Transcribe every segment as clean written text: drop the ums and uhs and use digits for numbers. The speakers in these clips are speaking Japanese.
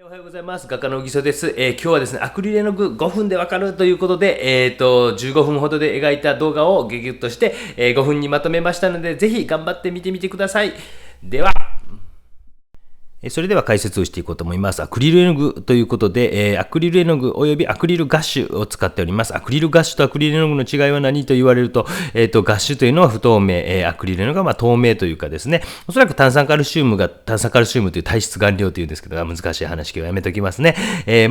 おはようございます。画家の木曽です。今日はですね、アクリル絵の具5分でわかるということで、15分ほどで描いた動画をギュギュッとして、5分にまとめましたので、ぜひ頑張って見てみてください。では、それでは解説をしていこうと思います。アクリル絵の具ということで、アクリル絵の具およびアクリルガッシュを使っております。アクリルガッシュとアクリル絵の具の違いは何と言われると、ガッシュというのは不透明、アクリル絵の具が透明というかですね、おそらく炭酸カルシウムという体質顔料というんですけど、難しい話今日はやめときますね。例え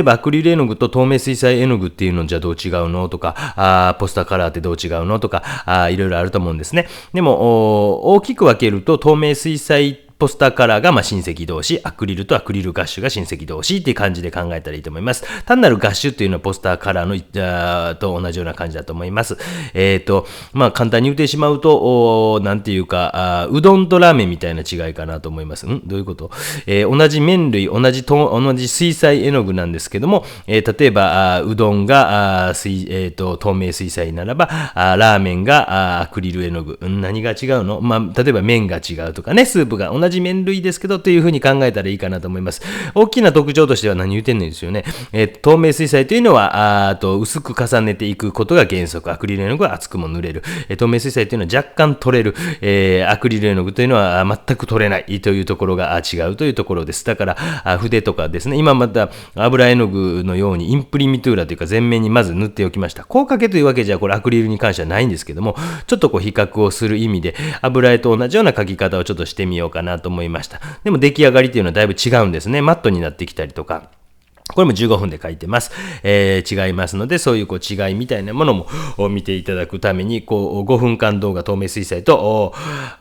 ばアクリル絵の具と透明水彩絵の具っていうのじゃどう違うのとか、ポスターカラーってどう違うのとか、いろいろあると思うんですね。でも、大きく分けると透明水彩ポスターカラーが親戚同士、アクリルとアクリルガッシュが親戚同士っていう感じで考えたらいいと思います。単なるガッシュっていうのはポスターカラーのと同じような感じだと思います。簡単に言ってしまうと、なんていうか、うどんとラーメンみたいな違いかなと思います。どういうこと？同じ麺類、同じ水彩絵の具なんですけども、例えば、うどんが透明水彩ならば、ラーメンがアクリル絵の具。何が違うの？例えば麺が違うとかね、スープが同じ麺類ですけどというふうに考えたらいいかなと思います。大きな特徴としては何言ってんのですよね。透明水彩というのは薄く重ねていくことが原則。アクリル絵の具は厚くも塗れる。透明水彩というのは若干取れる。アクリル絵の具というのは全く取れないというところが違うというところです。だから筆とかですね、今また油絵の具のようにインプリミトゥーラというか全面にまず塗っておきました。効果系というわけじゃこれアクリルに関してはないんですけども、ちょっと比較をする意味で油絵と同じような描き方をちょっとしてみようかなと思いました。でも出来上がりというのはだいぶ違うんですね。マットになってきたりとか。これも15分で書いてます。違いますので、そういう違いみたいなものも見ていただくために、5分間動画、透明水彩と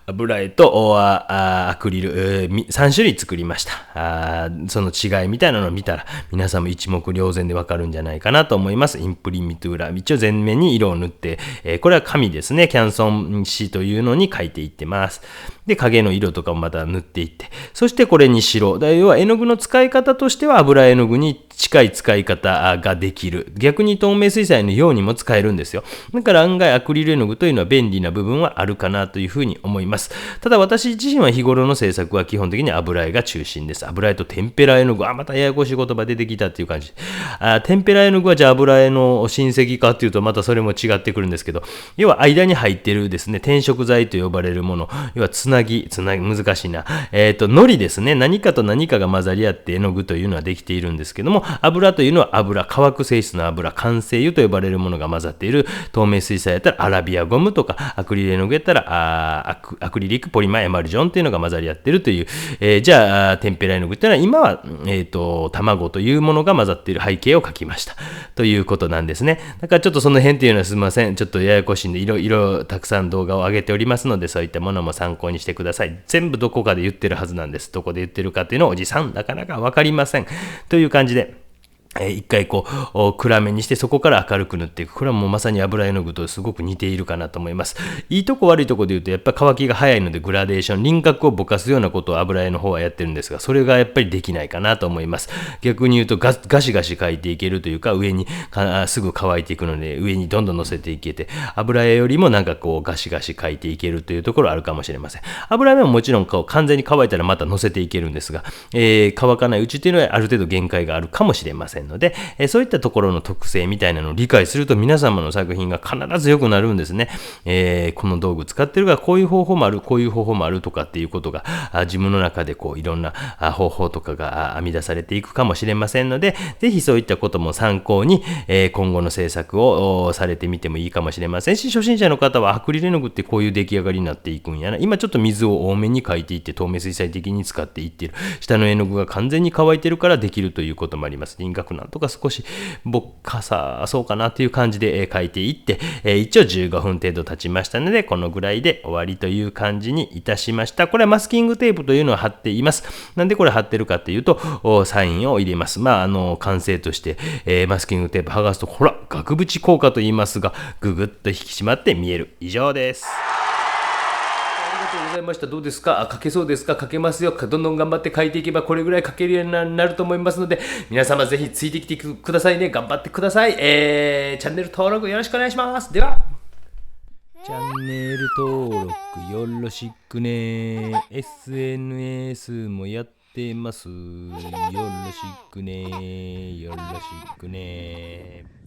油絵とアクリル、3種類作りました。その違いみたいなのを見たら、皆さんも一目瞭然でわかるんじゃないかなと思います。インプリミトゥーラ。一応全面に色を塗って、これは紙ですね。キャンソン紙というのに書いていってます。で、影の色とかもまた塗っていって、そしてこれに白。要は絵の具の使い方としては油絵の具に近い使い方ができる。逆に透明水彩のようにも使えるんですよ。だから案外アクリル絵の具というのは便利な部分はあるかなというふうに思います。ただ私自身は日頃の制作は基本的に油絵が中心です。油絵とテンペラ絵の具。またややこしい言葉出てきたっていう感じ。テンペラ絵の具はじゃあ油絵の親戚かっていうとまたそれも違ってくるんですけど、要は間に入ってるですね、転色剤と呼ばれるもの。要はつなぎ、難しいな。糊ですね。何かと何かが混ざり合って絵の具というのはできているんですけども、油というのは油、乾く性質の油、完成油と呼ばれるものが混ざっている。透明水彩やったらアラビアゴムとか、アクリル絵の具やったらアクリリックポリマーエマルジョンというのが混ざり合っているという、じゃあテンペラ絵の具というのは今は、卵というものが混ざっている背景を描きましたということなんですね。だからちょっとその辺というのはすみません、ちょっとややこしいんでいろいろたくさん動画を上げておりますので、そういったものも参考にしてください。全部どこかで言ってるはずなんです。どこで言ってるかっていうのをおじさんなかなかわかりませんという感じで、一回暗めにしてそこから明るく塗っていく。これはもうまさに油絵の具とすごく似ているかなと思います。いいとこ悪いとこで言うとやっぱ乾きが早いのでグラデーション、輪郭をぼかすようなことを油絵の方はやってるんですが、それがやっぱりできないかなと思います。逆に言うとガシガシ描いていけるというか、上にすぐ乾いていくので上にどんどん乗せていけて、油絵よりもガシガシ描いていけるというところあるかもしれません。油絵ももちろん完全に乾いたらまた乗せていけるんですが、乾かないうちっていうのはある程度限界があるかもしれませんので、そういったところの特性みたいなのを理解すると皆様の作品が必ず良くなるんですね。この道具使ってるがこういう方法もある、こういう方法もあるとかっていうことが自分の中でいろんな方法とかが編み出されていくかもしれませんので、ぜひそういったことも参考に、今後の制作をされてみてもいいかもしれませんし、初心者の方はアクリル絵の具ってこういう出来上がりになっていくんやな。今ちょっと水を多めに描いていって透明水彩的に使っていっている。下の絵の具が完全に乾いてるからできるということもあります。輪郭なんとか少しぼっかさそうかなという感じで書いていって、一応15分程度経ちましたので、このぐらいで終わりという感じにいたしました。これはマスキングテープというのを貼っています。なんでこれ貼ってるかというと、サインを入れます。完成として、マスキングテープ剥がすと、ほら、額縁効果と言いますが、ぐぐっと引き締まって見える。以上です。ありがとうございました。どうですか？書けそうですか？書けますよ。どんどん頑張って書いていけばこれぐらい書けるようになると思いますので、皆様ぜひついてきてくださいね。頑張ってください。チャンネル登録よろしくお願いします。では、チャンネル登録よろしくね。SNS もやってってます。よろしくね。よろしくね。